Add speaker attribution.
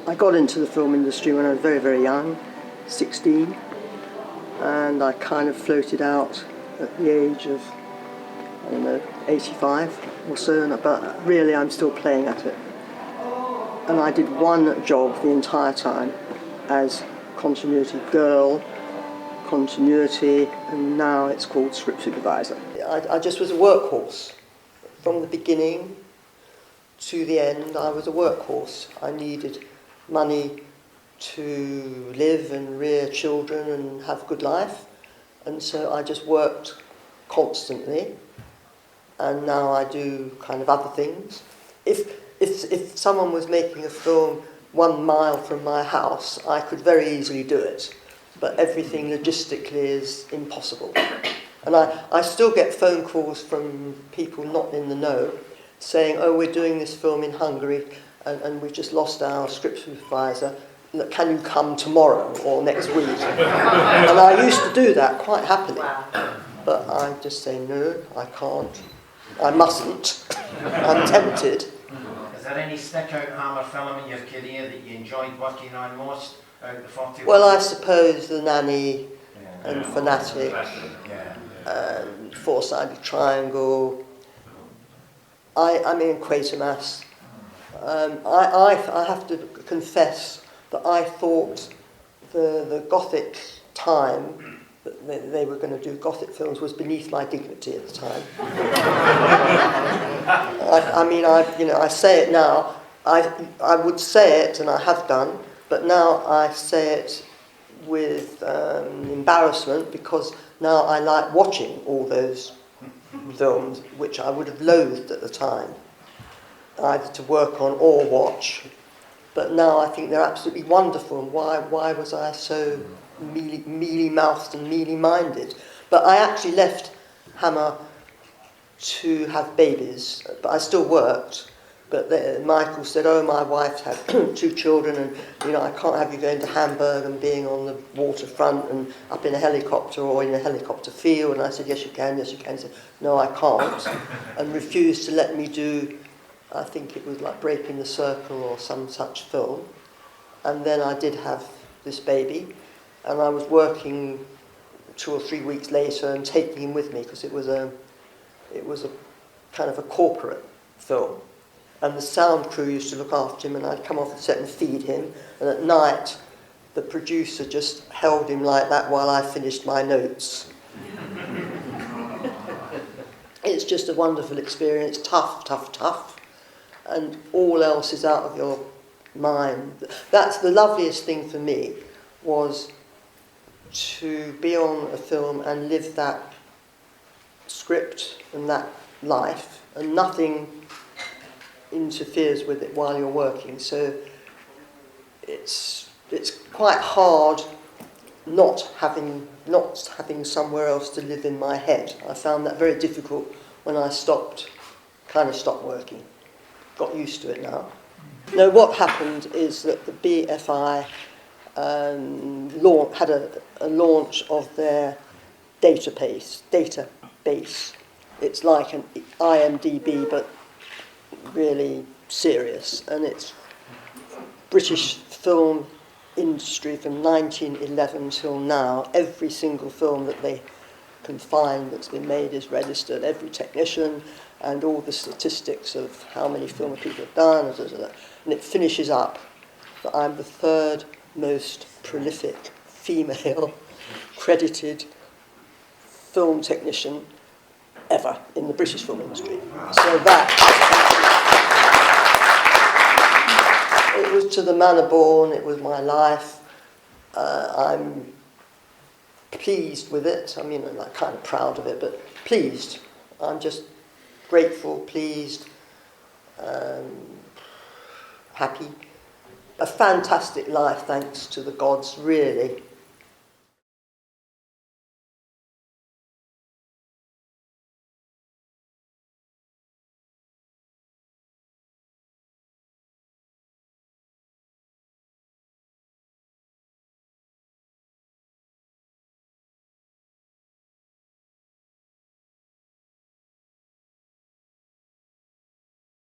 Speaker 1: I got into the film industry when I was very, very young, 16, and I kind of floated out at the age of, I don't know, 85 or so, but really I'm still playing at it. And I did one job the entire time as continuity girl, continuity, and now it's called script supervisor. I just was a workhorse. From the beginning to the end, I was a workhorse. I needed money to live and rear children and have a good life, and so I just worked constantly, and now I do kind of other things. If someone was making a film 1 mile from my house, I could very easily do it, but everything logistically is impossible. And I still get phone calls from people not in the know saying, oh, we're doing this film in Hungary and we've just lost our script supervisor. Can you come tomorrow or next week? And I used to do that quite happily. But I just say, no, I can't. I mustn't. I'm tempted.
Speaker 2: Is there any stick-out Hammer film in your career that you enjoyed working on most out of the 40?
Speaker 1: Well, I suppose The Nanny and Fanatic. Four-sided triangle. I mean Quatermass. I have to confess that I thought the Gothic time that they were going to do Gothic films was beneath my dignity at the time. I say it now. I would say it, and I have done, but now I say it with embarrassment, because now I like watching all those films which I would have loathed at the time, either to work on or watch. But now I think they're absolutely wonderful, and why was I so mealy-mouthed and mealy-minded? But I actually left Hammer to have babies, but I still worked. But Michael said, oh, my wife had 2 children, and I can't have you going to Hamburg and being on the waterfront and up in a helicopter or in a helicopter field. And I said, yes, you can, yes, you can. He said, no, I can't, and refused to let me do, I think it was like Breaking the Circle or some such film. And then I did have this baby, and I was working 2 or 3 weeks later and taking him with me, because it was a kind of a corporate film. And the sound crew used to look after him, and I'd come off the set and feed him. And at night, the producer just held him like that while I finished my notes. It's just a wonderful experience, tough, tough, tough. And all else is out of your mind. That's the loveliest thing for me, was to be on a film and live that script and that life, and nothing interferes with it while you're working. So it's quite hard not having somewhere else to live in my head. I found that very difficult when I stopped working. Got used to it now. No, what happened is that the BFI had a launch of their database. It's like an IMDb, but really serious, and it's British film industry from 1911 till now. Every single film that they can find that's been made is registered, every technician, and all the statistics of how many film people have done, and it finishes up that I'm the 3rd most prolific female credited film technician ever in the British film industry. So it was to the manor born, it was my life. I'm pleased with it. I mean, I'm like kind of proud of it, but pleased. I'm just grateful, pleased, happy. A fantastic life, thanks to the gods, really.